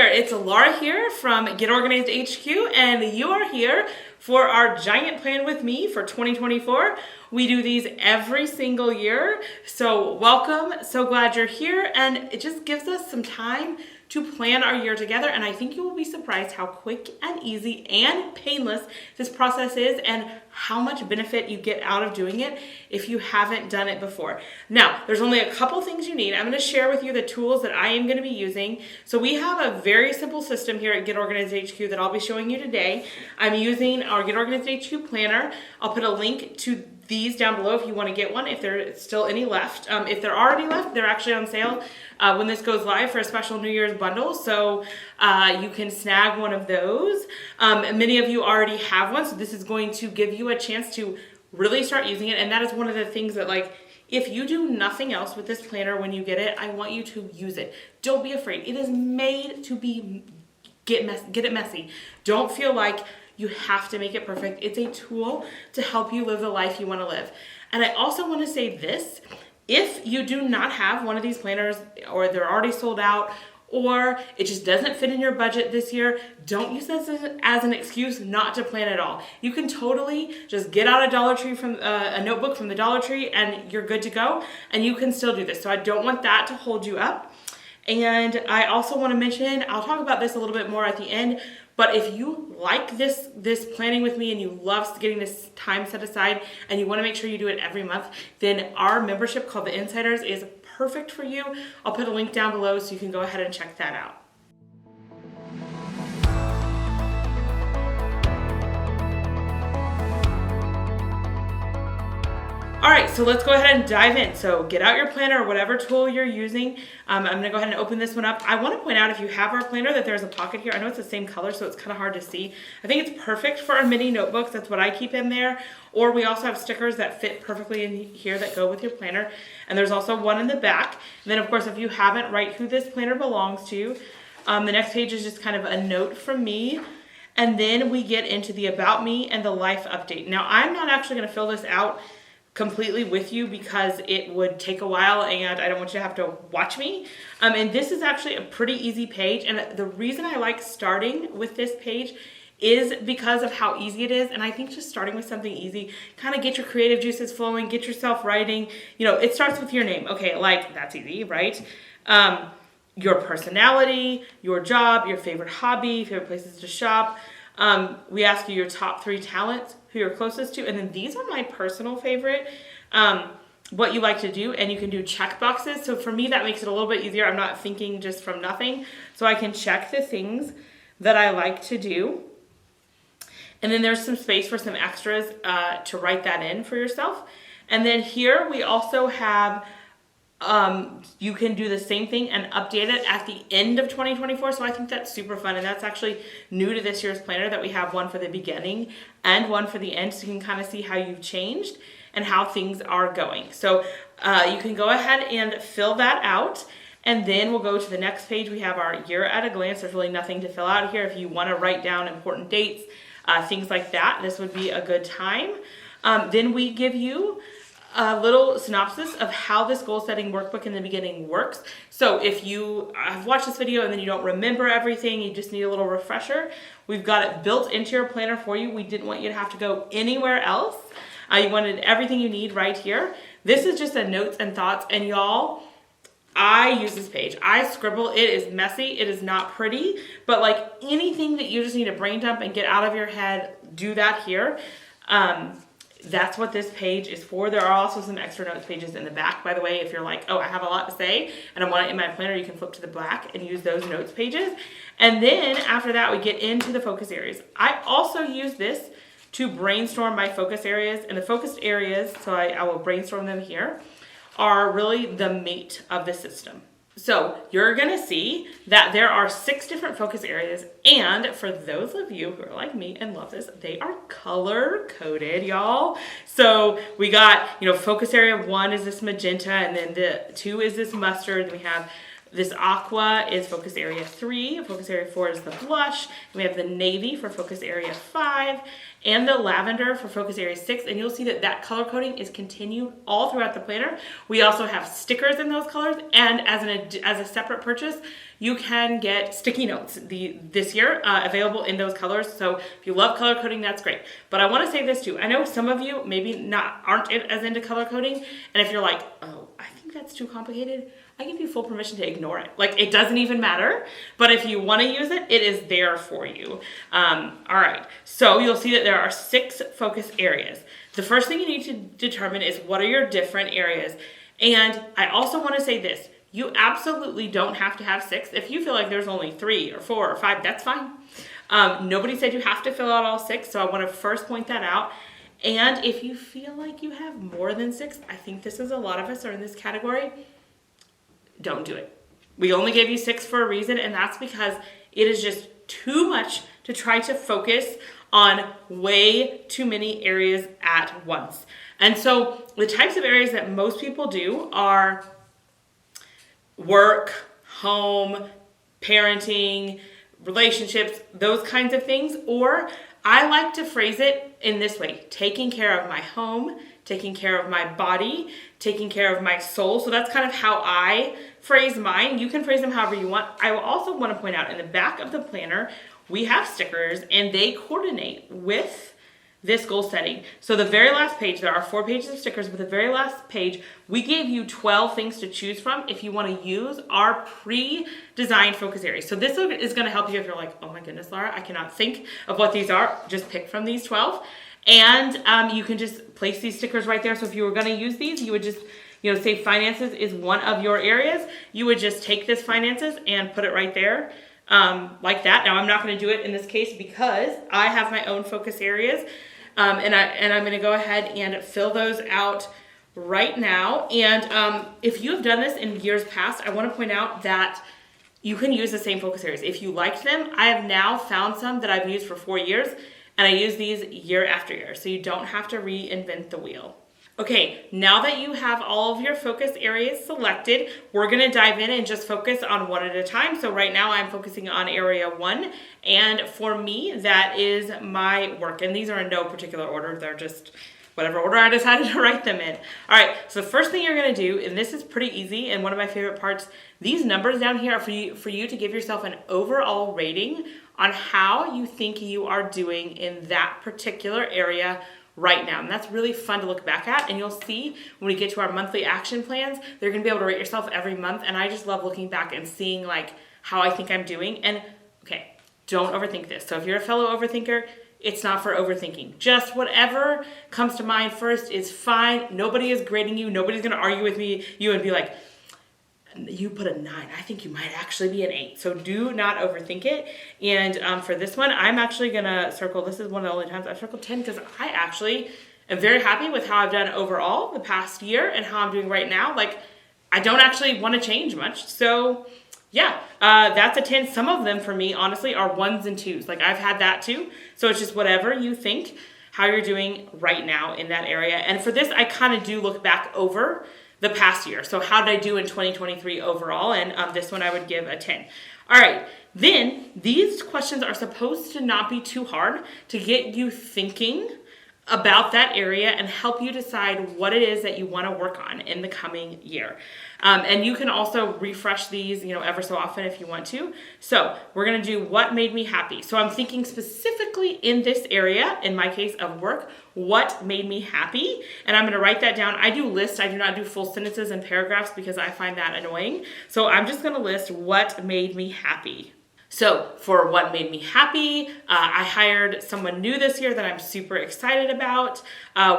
there, it's Laura here from Get Organized HQ, and you are here for our giant plan with me for 2024. We do these every single year, so welcome, so glad you're here, and it just gives us some time to plan our year together, and I think you will be surprised how quick and easy and painless this process is and how much benefit you get out of doing it if you haven't done it before. Now, there's only a couple things you need. I'm going to share with you the tools that I am going to be using. So we have a very simple system here at Get Organized HQ that I'll be showing you today. I'm using our Get Organized HQ planner. I'll put a link to these down below if you want to get one, if there's still any left. If there are any left, they're actually on sale when this goes live for a special New Year's bundle, so you can snag one of those. Many of you already have one, so this is going to give you a chance to really start using it, and that is one of the things that, like, if you do nothing else with this planner when you get it, I want you to use it. Don't be afraid. It is made to get it messy. Don't feel like you have to make it perfect. It's a tool to help you live the life you want to live. And I also want to say this, if you do not have one of these planners, or they're already sold out, or it just doesn't fit in your budget this year, don't use this as an excuse not to plan at all. You can totally just get out a Dollar Tree from a notebook from the Dollar Tree and you're good to go, and you can still do this. So I don't want that to hold you up. And I also want to mention, I'll talk about this a little bit more at the end, but if you like this planning with me and you love getting this time set aside and you want to make sure you do it every month, then our membership called the Insiders is perfect for you. I'll put a link down below so you can go ahead and check that out. All right, so let's go ahead and dive in. So get out your planner or whatever tool you're using. I'm gonna go ahead and open this one up. I wanna point out, if you have our planner, that there's a pocket here. I know it's the same color, so it's kind of hard to see. I think it's perfect for our mini notebooks. That's what I keep in there. Or we also have stickers that fit perfectly in here that go with your planner. And there's also one in the back. And then of course, if you haven't, write who this planner belongs to. The next page is just kind of a note from me. And then we get into the About Me and the Life Update. Now, I'm not actually gonna fill this out completely with you because it would take a while and I don't want you to have to watch me. And this is actually a pretty easy page. And the reason I like starting with this page is because of how easy it is. And I think just starting with something easy, kind of get your creative juices flowing, get yourself writing. You know, it starts with your name. Okay, like, that's easy, right? Your personality, your job, your favorite hobby, favorite places to shop. We ask you your top 3 talents, who you're closest to, and then these are my personal favorite, what you like to do, and you can do check boxes. So for me, that makes it a little bit easier. I'm not thinking just from nothing, so I can check the things that I like to do. And then there's some space for some extras to write that in for yourself. And then here we also have you can do the same thing and update it at the end of 2024. So I think that's super fun. And that's actually new to this year's planner, that we have one for the beginning and one for the end. So you can kind of see how you've changed and how things are going. So you can go ahead and fill that out. And then we'll go to the next page. We have our year at a glance. There's really nothing to fill out here. If you want to write down important dates, things like that, this would be a good time. Then we give you a little synopsis of how this goal setting workbook in the beginning works. So if you have watched this video and then you don't remember everything, you just need a little refresher, we've got it built into your planner for you. We didn't want you to have to go anywhere else. You wanted everything you need right here. This is just a notes and thoughts, and y'all, I use this page. I scribble. It is messy. It is not pretty, but like anything that you just need to brain dump and get out of your head, do that here. That's what this page is for. There are also some extra notes pages in the back, by the way. If you're like, oh, I have a lot to say and I want it in my planner, you can flip to the back and use those notes pages. And then after that, we get into the focus areas. I also use this to brainstorm my focus areas. And the focused areas, so I will brainstorm them here, are really the meat of the system. So you're gonna see that there are 6 different focus areas, and for those of you who are like me and love this, they are color coded, y'all. So we got, focus area 1 is this magenta, and then the 2 is this mustard, and we have This aqua is focus area 3, focus area 4 is the blush, and we have the navy for focus area 5, and the lavender for focus area 6, and you'll see that that color coding is continued all throughout the planner. We also have stickers in those colors, and as a separate purchase, you can get sticky notes this year available in those colors. So if you love color coding, that's great. But I want to say this too. I know some of you maybe aren't as into color coding, and if you're like, oh, I think that's too complicated, I give you full permission to ignore it. Like, it doesn't even matter. But if you want to use it, it is there for you. All right. So you'll see that there are 6 focus areas. The first thing you need to determine is what are your different areas. And I also want to say this. You absolutely don't have to have 6. If you feel like there's only 3 or 4 or 5, that's fine. Nobody said you have to fill out all 6. So I want to first point that out. And if you feel like you have more than 6, I think this is a lot of us are in this category. Don't do it. We only gave you 6 for a reason, and that's because it is just too much to try to focus on way too many areas at once. And so the types of areas that most people do are work, home, parenting, relationships, those kinds of things. Or I like to phrase it in this way: taking care of my home, taking care of my body, taking care of my soul. So that's kind of how I phrase mine. You can phrase them however you want. I will also want to point out in the back of the planner, we have stickers and they coordinate with this goal setting. So the very last page, there are 4 pages of stickers, but the very last page, we gave you 12 things to choose from if you want to use our pre-designed focus areas. So this is going to help you if you're like, oh my goodness, Laura, I cannot think of what these are. Just pick from these 12. And you can just place these stickers right there. So if you were going to use these, you would just, say finances is one of your areas. You would just take this finances and put it right there like that. Now, I'm not going to do it in this case because I have my own focus areas. And I'm going to go ahead and fill those out right now. And if you have done this in years past, I want to point out that you can use the same focus areas. If you liked them, I have now found some that I've used for 4 years. And I use these year after year, so you don't have to reinvent the wheel. Okay, now that you have all of your focus areas selected, we're gonna dive in and just focus on one at a time. So right now I'm focusing on area 1, and for me, that is my work. And these are in no particular order, they're just whatever order I decided to write them in. All right, so the first thing you're gonna do, and this is pretty easy, and one of my favorite parts, these numbers down here are for you to give yourself an overall rating on how you think you are doing in that particular area right now. And that's really fun to look back at. And you'll see when we get to our monthly action plans, they're gonna be able to rate yourself every month. And I just love looking back and seeing like how I think I'm doing. And okay, don't overthink this. So if you're a fellow overthinker, it's not for overthinking. Just whatever comes to mind first is fine. Nobody is grading you. Nobody's gonna argue with you and be like, you put a 9. I think you might actually be an 8. So do not overthink it. And for this one, I'm actually gonna circle, this is one of the only times I've circled 10 because I actually am very happy with how I've done overall the past year and how I'm doing right now. Like, I don't actually want to change much. So yeah, that's a 10. Some of them for me, honestly, are 1s and 2s. Like, I've had that too. So it's just whatever you think, how you're doing right now in that area. And for this, I kind of do look back over the past year. So how did I do in 2023 overall? And this one I would give a 10. All right, then these questions are supposed to not be too hard to get you thinking about that area and help you decide what it is that you want to work on in the coming year. And you can also refresh these, ever so often if you want to. So we're going to do what made me happy. So I'm thinking specifically in this area, in my case of work, what made me happy. And I'm going to write that down. I do lists. I do not do full sentences and paragraphs because I find that annoying. So I'm just going to list what made me happy. So for what made me happy, I hired someone new this year that I'm super excited about.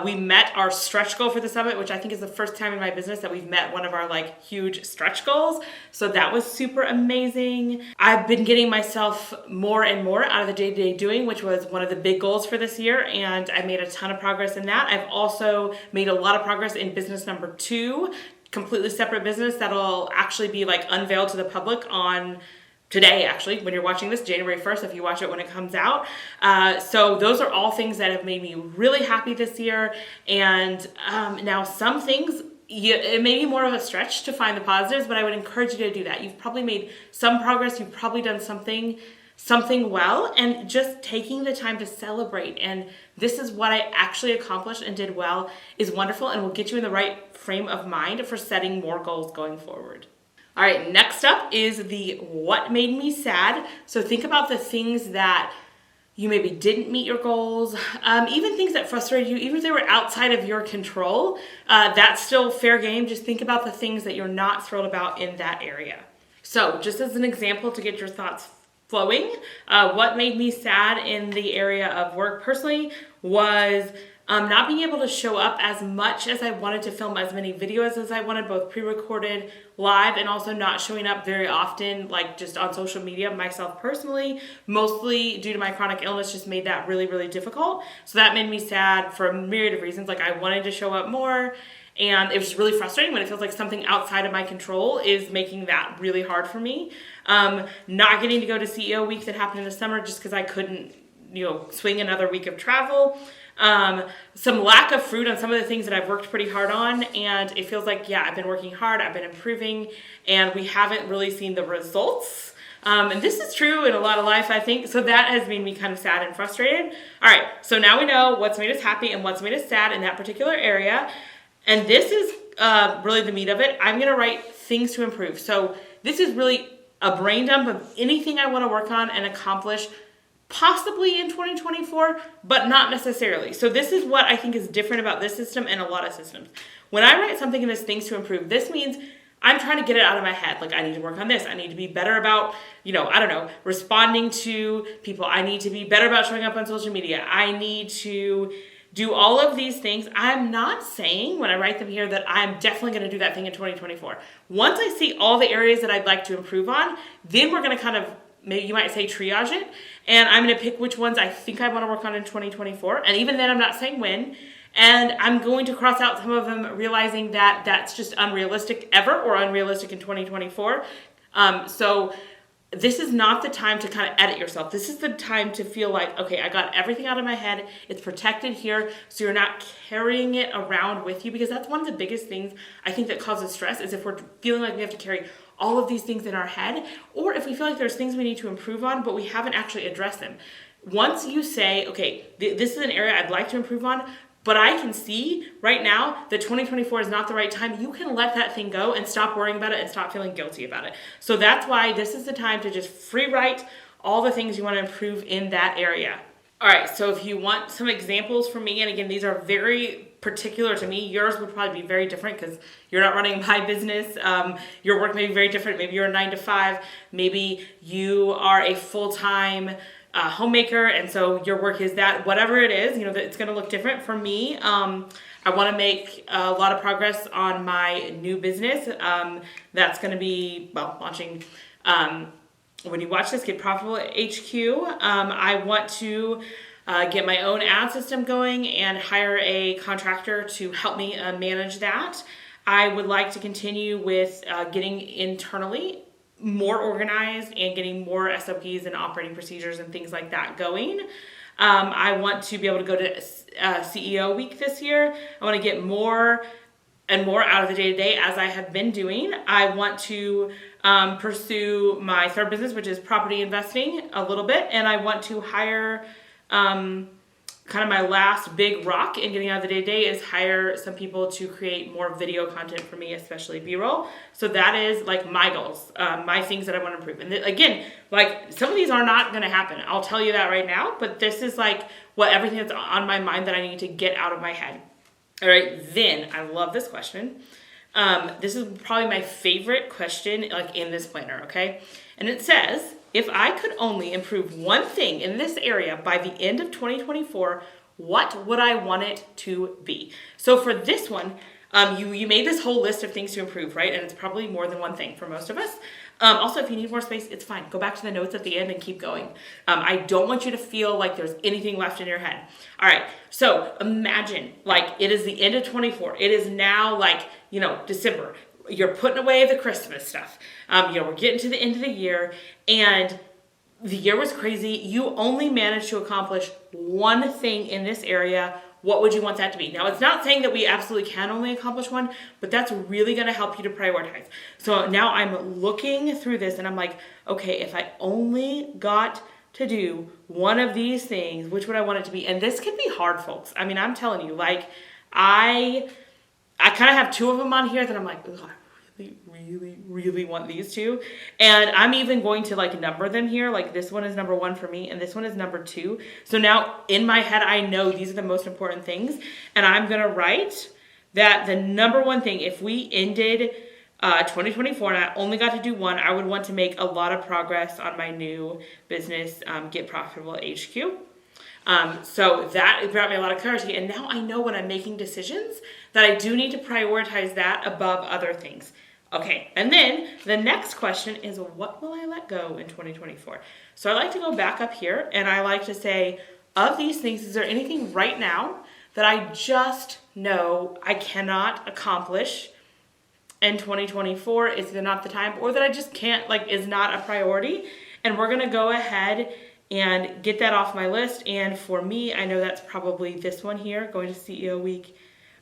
We met our stretch goal for the summit, which I think is the first time in my business that we've met one of our huge stretch goals. So that was super amazing. I've been getting myself more and more out of the day-to-day doing, which was one of the big goals for this year. And I made a ton of progress in that. I've also made a lot of progress in business number 2, completely separate business that'll actually be unveiled to the public on today, actually, when you're watching this, January 1st, if you watch it when it comes out. So those are all things that have made me really happy this year. And now some things it may be more of a stretch to find the positives, but I would encourage you to do that. You've probably made some progress. You've probably done something well, and just taking the time to celebrate. And this is what I actually accomplished and did well is wonderful and will get you in the right frame of mind for setting more goals going forward. All right, next up is the what made me sad. So think about the things that you maybe didn't meet your goals, even things that frustrated you, even if they were outside of your control, that's still fair game. Just think about the things that you're not thrilled about in that area. So just as an example to get your thoughts flowing, what made me sad in the area of work personally was not being able to show up as much as I wanted to film as many videos as I wanted, both pre-recorded, live, and also not showing up very often, like just on social media myself personally, mostly due to my chronic illness, just made that really, really difficult. So that made me sad for a myriad of reasons. Like I wanted to show up more, and it was really frustrating when it feels like something outside of my control is making that really hard for me. Not getting to go to CEO week that happened in the summer just because I couldn't, swing another week of travel. Some lack of fruit on some of the things that I've worked pretty hard on, and it feels like, I've been working hard, I've been improving, and we haven't really seen the results. And this is true in a lot of life, I think. So that has made me kind of sad and frustrated. All right, so now we know what's made us happy and what's made us sad in that particular area. And this is really the meat of it. I'm going to write things to improve. So this is really a brain dump of anything I want to work on and accomplish, possibly in 2024, but not necessarily. So this is what I think is different about this system and a lot of systems. When I write something in this things to improve, this means I'm trying to get it out of my head. Like I need to work on this. I need to be better about, responding to people. I need to be better about showing up on social media. I need to do all of these things. I'm not saying when I write them here that I'm definitely going to do that thing in 2024. Once I see all the areas that I'd like to improve on, then we're going to kind of, maybe you might say, triage it. And I'm going to pick which ones I think I want to work on in 2024. And even then, I'm not saying when. And I'm going to cross out some of them, realizing that that's just unrealistic ever or unrealistic in 2024. So this is not the time to kind of edit yourself. This is the time to feel like, okay, I got everything out of my head. It's protected here, so you're not carrying it around with you, because that's one of the biggest things I think that causes stress, is if we're feeling like we have to carry all of these things in our head, or if we feel like there's things we need to improve on, but we haven't actually addressed them. Once you say, okay, this is an area I'd like to improve on, but I can see right now that 2024 is not the right time, you can let that thing go and stop worrying about it and stop feeling guilty about it. So that's why this is the time to just free write all the things you want to improve in that area. All right, so if you want some examples from me, and again, these are very particular to me. Yours would probably be very different because you're not running my business. Your work may be very different. Maybe you're a 9-to-5. Maybe you are a full-time homemaker, and so your work is that. Whatever it is, it's going to look different. For me, I want to make a lot of progress on my new business. That's going to be, launching. When you watch this, Get Profitable HQ. I want to get my own ad system going and hire a contractor to help me manage that. I would like to continue with getting internally more organized and getting more SOPs and operating procedures and things like that going. I want to be able to go to CEO week this year. I want to get more and more out of the day-to-day, as I have been doing. I want to pursue my third business, which is property investing, a little bit, and I want to hire kind of my last big rock in getting out of the day-to-day is hire some people to create more video content for me, especially B-roll. So that is like my goals, my things that I want to improve. And again, like some of these are not going to happen. I'll tell you that right now, but this is like what everything that's on my mind that I need to get out of my head. All right, then I love this question. This is probably my favorite question in this planner, okay? And it says, if I could only improve one thing in this area by the end of 2024, what would I want it to be? So for this one, you made this whole list of things to improve, right? And it's probably more than one thing for most of us. Also, if you need more space, it's fine. Go back to the notes at the end and keep going. I don't want you to feel like there's anything left in your head. All right, so imagine it is the end of 24. It is now December. You're putting away the Christmas stuff. We're getting to the end of the year, and the year was crazy. You only managed to accomplish one thing in this area. what would you want that to be? Now, it's not saying that we absolutely can only accomplish one, but that's really going to help you to prioritize. So now I'm looking through this and I'm like, okay, if I only got to do one of these things, which would I want it to be? And this can be hard, folks. I mean, I'm telling you, like, I kind of have two of them on here that I'm like, ugh, I really want these two. And I'm even going to like number them here. Like this one is number 1 for me and this one is number 2. So now in my head, I know these are the most important things. And I'm going to write that the number 1 thing, if we ended 2024 and I only got to do one, I would want to make a lot of progress on my new business, Get Profitable HQ. So that brought me a lot of clarity. And now I know when I'm making decisions that I do need to prioritize that above other things. Okay, and then the next question is, what will I let go in 2024? So I like to go back up here and I like to say, of these things, is there anything right now that I just know I cannot accomplish in 2024? Is there not the time? Or that I just can't, like, is not a priority? And we're going to go ahead and get that off my list. And for me, I know that's probably this one here, going to CEO week.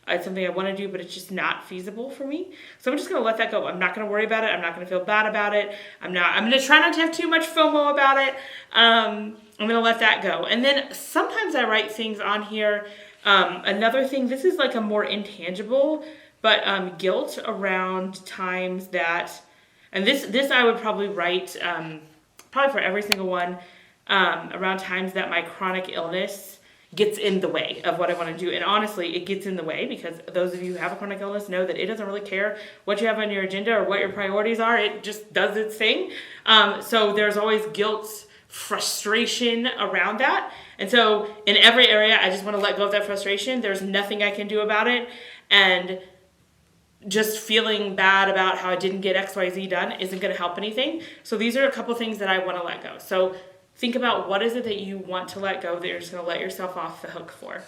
It's something I want to do, but it's just not feasible for me. So I'm just going to let that go. I'm not going to worry about it. I'm not going to feel bad about it. I'm going to try not to have too much FOMO about it. I'm going to let that go. And then sometimes I write things on here. Another thing, this is like a more intangible, but guilt around times that, and this I would probably write, probably for every single one, around times that my chronic illness gets in the way of what I want to do. And honestly, it gets in the way because those of you who have a chronic illness know that it doesn't really care what you have on your agenda or what your priorities are. It just does its thing. So there's always guilt, frustration around that. And so in every area, I just want to let go of that frustration. There's nothing I can do about it. And just feeling bad about how I didn't get XYZ done isn't going to help anything. So these are a couple things that I want to let go. So think about what is it that you want to let go that you're just going to let yourself off the hook for. All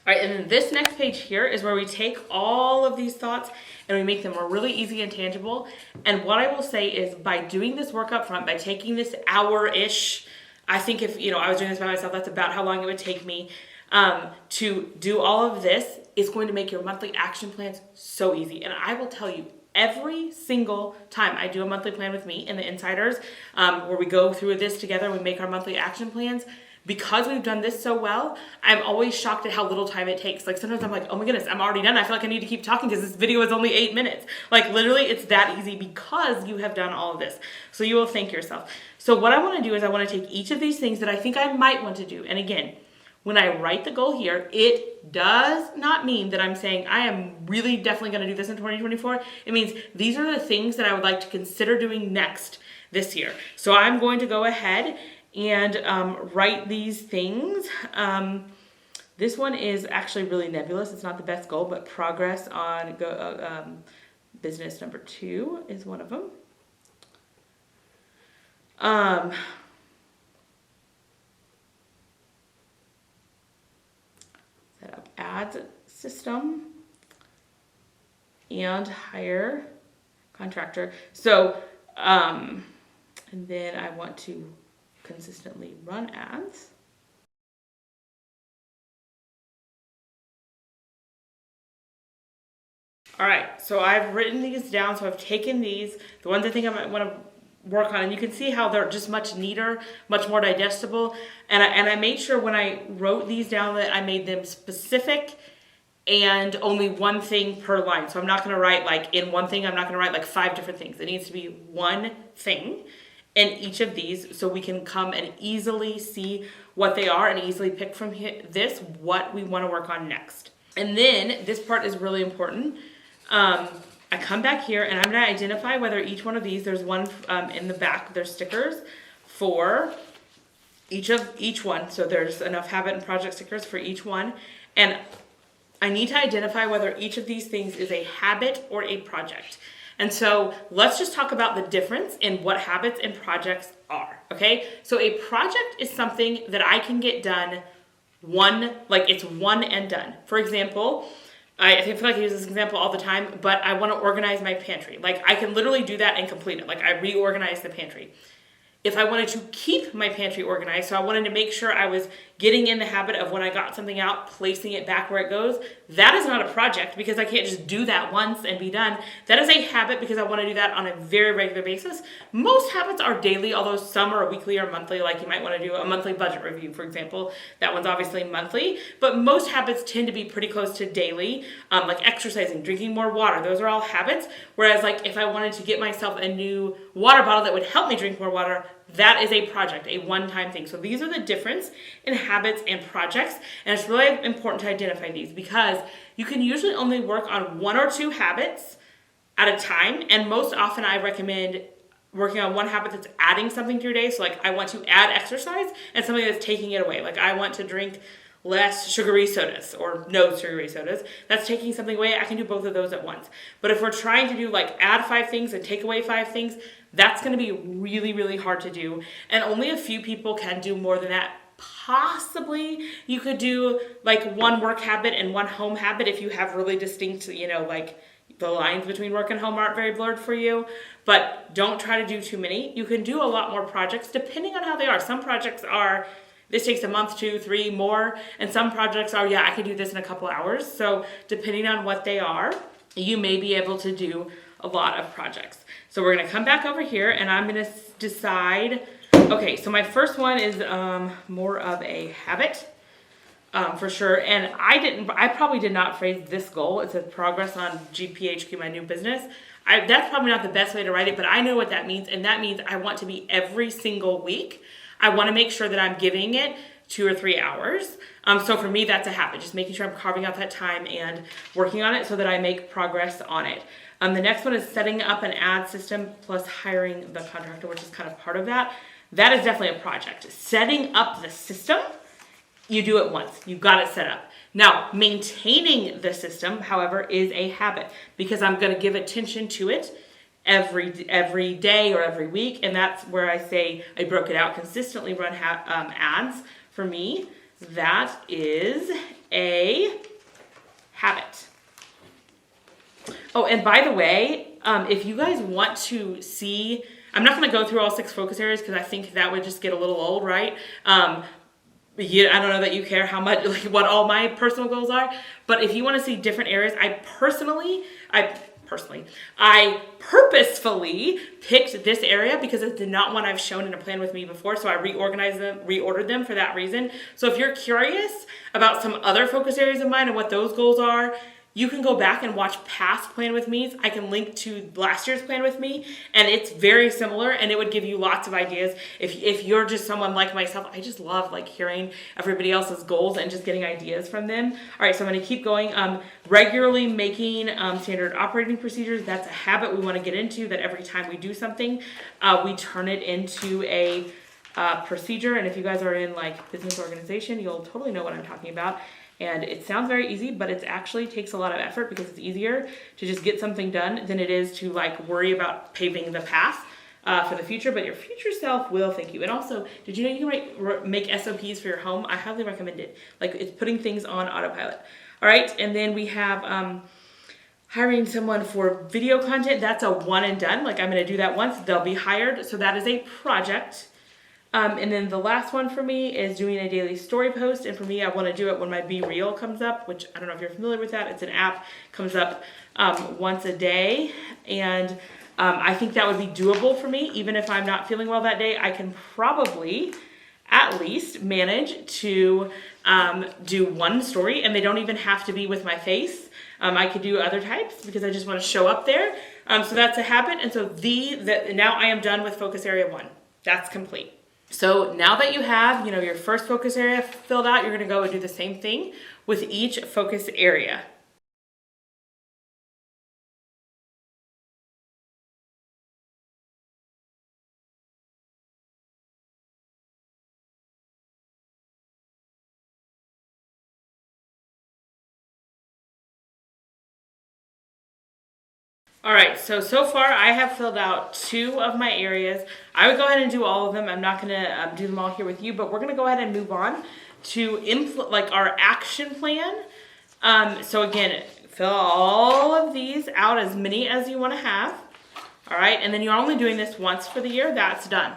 right, and then this next page here is where we take all of these thoughts and we make them really easy and tangible. And what I will say is by doing this work up front, by taking this hour-ish, I think if I was doing this by myself, that's about how long it would take me to do all of this. It's going to make your monthly action plans so easy. And I will tell you, every single time I do a monthly plan with me and the insiders, where we go through this together, we make our monthly action plans, because we've done this so well, I'm always shocked at how little time it takes. Like sometimes I'm like, oh my goodness, I'm already done. I feel like I need to keep talking because this video is only 8 minutes. Like literally it's that easy because you have done all of this. So you will thank yourself. So what I want to do is I want to take each of these things that I think I might want to do. And again, when I write the goal here, it does not mean that I'm saying I am really definitely going to do this in 2024. It means these are the things that I would like to consider doing next this year. So I'm going to go ahead and write these things. This one is actually really nebulous. It's not the best goal, but progress on business number 2 is one of them. Set up ads system and hire contractor. So, and then I want to consistently run ads. All right, so I've written these down. So I've taken these, the ones I think I might want to work on, and you can see how they're just much neater, much more digestible. And I made sure when I wrote these down that I made them specific and only one thing per line. So I'm not going to write like in one thing, I'm not going to write like 5 different things. It needs to be one thing in each of these so we can come and easily see what they are and easily pick from this what we want to work on next. And then this part is really important. I come back here and I'm going to identify whether each one of these, there's one in the back, there's stickers for each one. So there's enough habit and project stickers for each one. And I need to identify whether each of these things is a habit or a project. And so let's just talk about the difference in what habits and projects are, okay? So a project is something that I can get done it's one and done. For example, I feel like I use this example all the time, but I want to organize my pantry. Like I can literally do that and complete it. Like I reorganize the pantry. if I wanted to keep my pantry organized, so I wanted to make sure I was getting in the habit of when I got something out, placing it back where it goes, that is not a project because I can't just do that once and be done. That is a habit because I want to do that on a very regular basis. Most habits are daily, although some are weekly or monthly, like you might want to do a monthly budget review, for example. That one's obviously monthly, but most habits tend to be pretty close to daily, like exercising, drinking more water. Those are all habits. Whereas like if I wanted to get myself a new water bottle that would help me drink more water, that is a project, a one-time thing. So these are the difference in habits and projects. And it's really important to identify these because you can usually only work on 1 or 2 habits at a time. And most often I recommend working on one habit that's adding something to your day. So like I want to add exercise and something that's taking it away. Like I want to drink less sugary sodas or no sugary sodas. That's taking something away. I can do both of those at once. But if we're trying to do like add 5 things and take away 5 things, that's going to be really, really hard to do. And only a few people can do more than that. Possibly you could do like 1 work habit and 1 home habit if you have really distinct, like the lines between work and home aren't very blurred for you. But don't try to do too many. You can do a lot more projects depending on how they are. Some projects are, this takes a month, 2, 3 more. And some projects are, I can do this in a couple hours. So depending on what they are, you may be able to do a lot of projects. So we're gonna come back over here and I'm gonna decide, okay, so my first one is more of a habit for sure. And I probably did not phrase this goal. It says progress on GPHQ, my new business. That's probably not the best way to write it, but I know what that means. And that means I want to be every single week. I wanna make sure that I'm giving it 2 or 3 hours. So for me, that's a habit, just making sure I'm carving out that time and working on it so that I make progress on it. The next one is setting up an ad system plus hiring the contractor, which is kind of part of that. That is definitely a project. Setting up the system, you do it once. You got it set up. Now, maintaining the system, however, is a habit because I'm going to give attention to it every day or every week. And that's where I say I broke it out. Consistently run ads. For me, that is a habit. Oh, and by the way, if you guys want to see, I'm not going to go through all 6 focus areas because I think that would just get a little old, right? I don't know that you care how much, like what all my personal goals are, but if you want to see different areas, I purposefully picked this area because it's not one I've shown in a plan with me before, so I reordered them for that reason. So if you're curious about some other focus areas of mine and what those goals are, you can go back and watch past Plan With Me's. I can link to last year's Plan With Me, and it's very similar, and it would give you lots of ideas. If you're just someone like myself, I just love like hearing everybody else's goals and just getting ideas from them. All right, so I'm gonna keep going. Regularly making standard operating procedures. That's a habit we wanna get into, that every time we do something, we turn it into a procedure. And if you guys are in like business organization, you'll totally know what I'm talking about. And it sounds very easy, but it actually takes a lot of effort because it's easier to just get something done than it is to like worry about paving the path for the future. But your future self will thank you. And also, did you know you can make SOPs for your home? I highly recommend it. Like it's putting things on autopilot. All right, and then we have hiring someone for video content. That's a one and done. Like I'm gonna do that once, they'll be hired. So that is a project. And then the last one for me is doing a daily story post. And for me, I want to do it when my Be Real comes up, which I don't know if you're familiar with that. It's an app, comes up once a day. And I think that would be doable for me. Even if I'm not feeling well that day, I can probably at least manage to do one story. And they don't even have to be with my face. I could do other types because I just want to show up there. So that's a habit. And so now I am done with focus area 1. That's complete. So now that you have, your first focus area filled out, you're going to go and do the same thing with each focus area. All right, so far I have filled out 2 of my areas. I would go ahead and do all of them. I'm not gonna do them all here with you, but we're gonna go ahead and move on to our action plan. So again, fill all of these out, as many as you wanna have. All right, and then you're only doing this once for the year, that's done.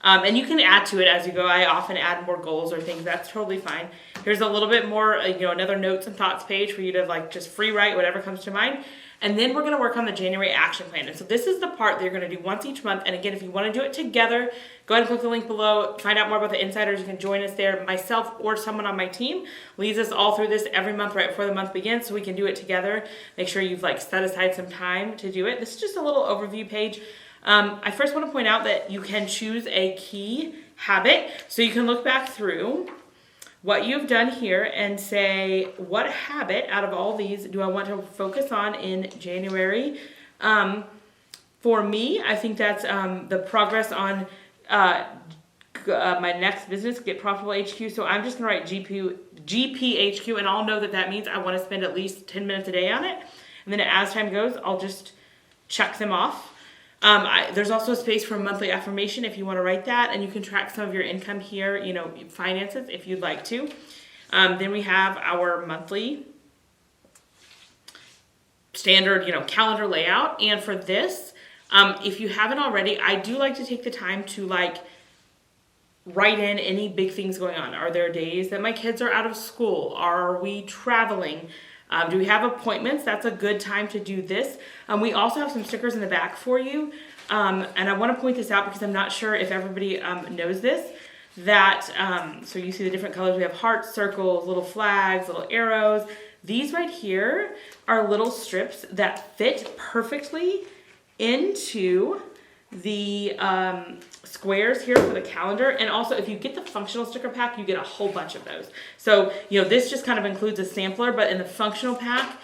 And you can add to it as you go. I often add more goals or things. That's totally fine. Here's a little bit more, another notes and thoughts page for you to like just free write whatever comes to mind. And then we're going to work on the January action plan. And so this is the part that you're going to do once each month. And again, if you want to do it together, go ahead and click the link below. Find out more about the insiders. You can join us there. Myself or someone on my team leads us all through this every month right before the month begins, so we can do it together. Make sure you've like set aside some time to do it. This is just a little overview page. I first want to point out that you can choose a key habit. So you can look back through what you've done here and say, what habit out of all these do I want to focus on in January? For me, I think that's the progress on my next business, Get Profitable HQ. So I'm just going to write GPHQ, and I'll know that that means I want to spend at least 10 minutes a day on it. And then as time goes, I'll just check them off. There's also a space for a monthly affirmation if you want to write that, and you can track some of your income here, finances if you'd like to. Then we have our monthly standard, calendar layout. And for this, if you haven't already, I do like to take the time to write in any big things going on. Are there days that my kids are out of school? Are we traveling? Do we have appointments? That's a good time to do this. We also have some stickers in the back for you. And I want to point this out because I'm not sure if everybody knows this. So you see the different colors. We have hearts, circles, little flags, little arrows. These right here are little strips that fit perfectly into the squares here for the calendar. And also, if you get the functional sticker pack, you get a whole bunch of those. So, this just kind of includes a sampler, but in the functional pack,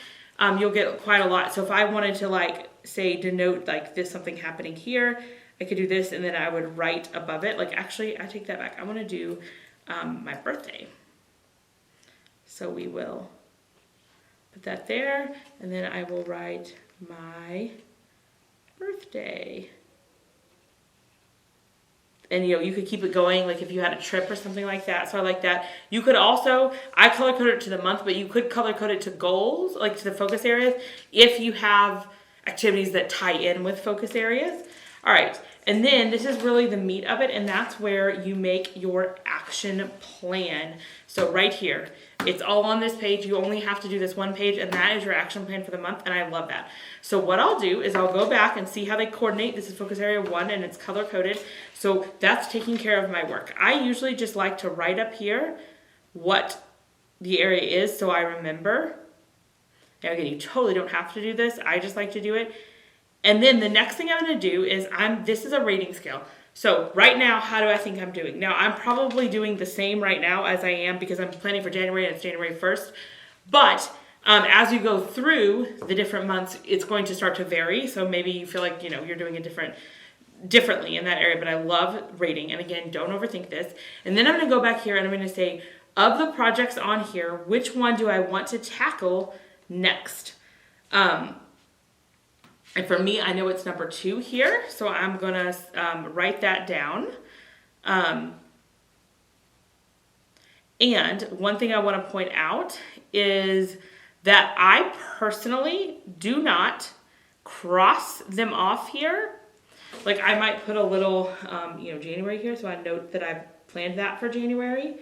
you'll get quite a lot. So if I wanted to say denote this something happening here, I could do this, and then I would write above it. Actually, I take that back. I want to do my birthday. So we will put that there, and then I will write my birthday. And you could keep it going, if you had a trip or something like that. So I like that. You could also, I color code it to the month, but you could color code it to goals, to the focus areas, if you have activities that tie in with focus areas. All right, and then this is really the meat of it, and that's where you make your action plan. So right here, it's all on this page. You only have to do this one page, and that is your action plan for the month, and I love that. So what I'll do is I'll go back and see how they coordinate. This is focus area 1, and it's color coded. So that's taking care of my work. I usually just like to write up here what the area is so I remember. Now again, you totally don't have to do this. I just like to do it. And then the next thing I'm going to do is this is a rating scale. So right now, how do I think I'm doing? Now, I'm probably doing the same right now as I am because I'm planning for January and it's January 1st. But as you go through the different months, it's going to start to vary. So maybe you feel like, you're doing it differently in that area. But I love rating. And again, don't overthink this. And then I'm going to go back here and I'm going to say, of the projects on here, which one do I want to tackle next? And for me, I know it's number 2 here, so I'm going to write that down. And one thing I want to point out is that I personally do not cross them off here. I might put a little, January here, so I note that I've planned that for January.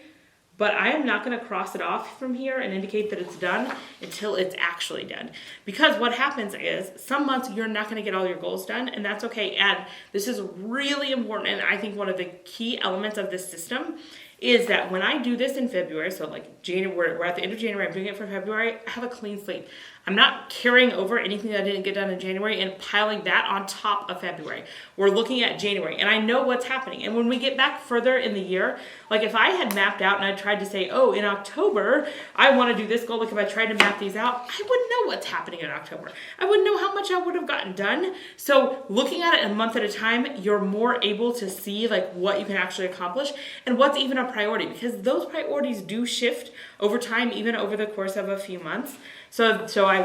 But I am not going to cross it off from here and indicate that it's done until it's actually done. Because what happens is some months you're not going to get all your goals done, and that's okay. And this is really important, and I think one of the key elements of this system is that when I do this in February, so January, we're at the end of January, I'm doing it for February, I have a clean slate. I'm not carrying over anything that I didn't get done in January and piling that on top of February. We're looking at January, and I know what's happening. And when we get back further in the year, if I had mapped out and I tried to say, oh, in October, I want to do this goal, if I tried to map these out, I wouldn't know what's happening in October. I wouldn't know how much I would have gotten done. So looking at it a month at a time, you're more able to see what you can actually accomplish and what's even a priority, because those priorities do shift over time, even over the course of a few months. So I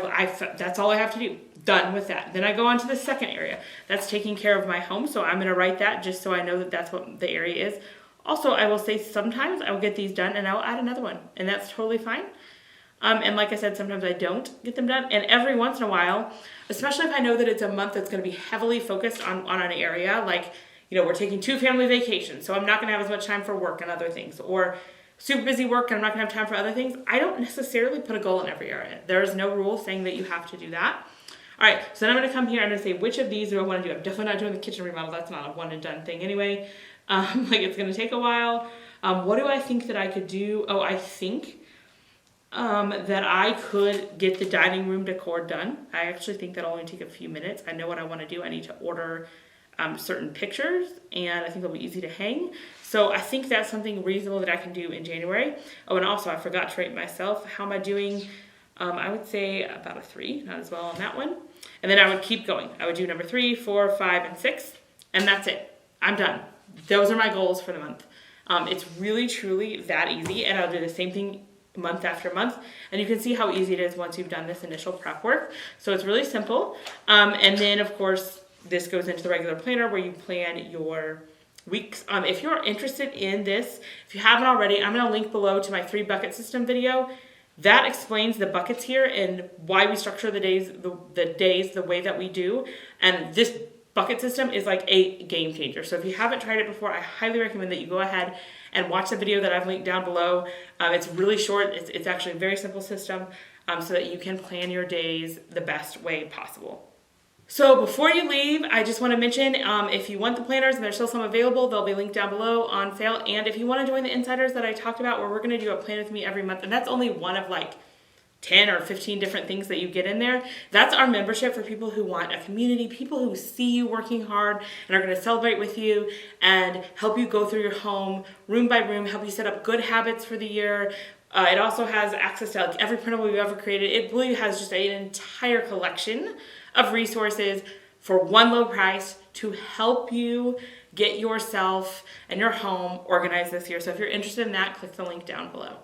that's all I have to do. Done with that. Then I go on to the second area. That's taking care of my home. So I'm going to write that just so I know that that's what the area is. Also, I will say sometimes I will get these done and I will add another one, and that's totally fine. And like I said, sometimes I don't get them done. And every once in a while, especially if I know that it's a month that's going to be heavily focused on an area, we're taking 2 family vacations, so I'm not gonna have as much time for work and other things, or super busy work and I'm not gonna have time for other things, I don't necessarily put a goal in every area. There is no rule saying that you have to do that. All right, so then I'm gonna come here and I'm gonna say, which of these do I wanna do? I'm definitely not doing the kitchen remodel. That's not a one and done thing anyway. Like it's gonna take a while. What do I think that I could do? Oh, I think that I could get the dining room decor done. I actually think that'll only take a few minutes. I know what I wanna do. I need to order certain pictures, and I think it'll be easy to hang. So I think that's something reasonable that I can do in January. Oh, and also I forgot to rate myself. How am I doing? I would say about a 3, not as well on that one. And then I would keep going. I would do number 3, 4, 5, and 6, and that's it. I'm done. Those are my goals for the month. It's really, truly that easy, and I'll do the same thing month after month, and you can see how easy it is once you've done this initial prep work. So it's really simple. And then, of course, this goes into the regular planner where you plan your weeks. If you're interested in this, if you haven't already, I'm going to link below to my 3 bucket system video. That explains the buckets here and why we structure the days the way that we do. And this bucket system is like a game changer. So if you haven't tried it before, I highly recommend that you go ahead and watch the video that I've linked down below. It's really short. It's actually a very simple system so that you can plan your days the best way possible. So before you leave, I just want to mention, if you want the planners and there's still some available, they'll be linked down below on sale. And if you want to join the insiders that I talked about, where we're going to do a plan with me every month, and that's only one of like 10 or 15 different things that you get in there. That's our membership for people who want a community, people who see you working hard and are going to celebrate with you and help you go through your home room by room, help you set up good habits for the year. It also has access to like every printable we've ever created. It really has just an entire collection of resources for one low price to help you get yourself and your home organized this year. So if you're interested in that, click the link down below.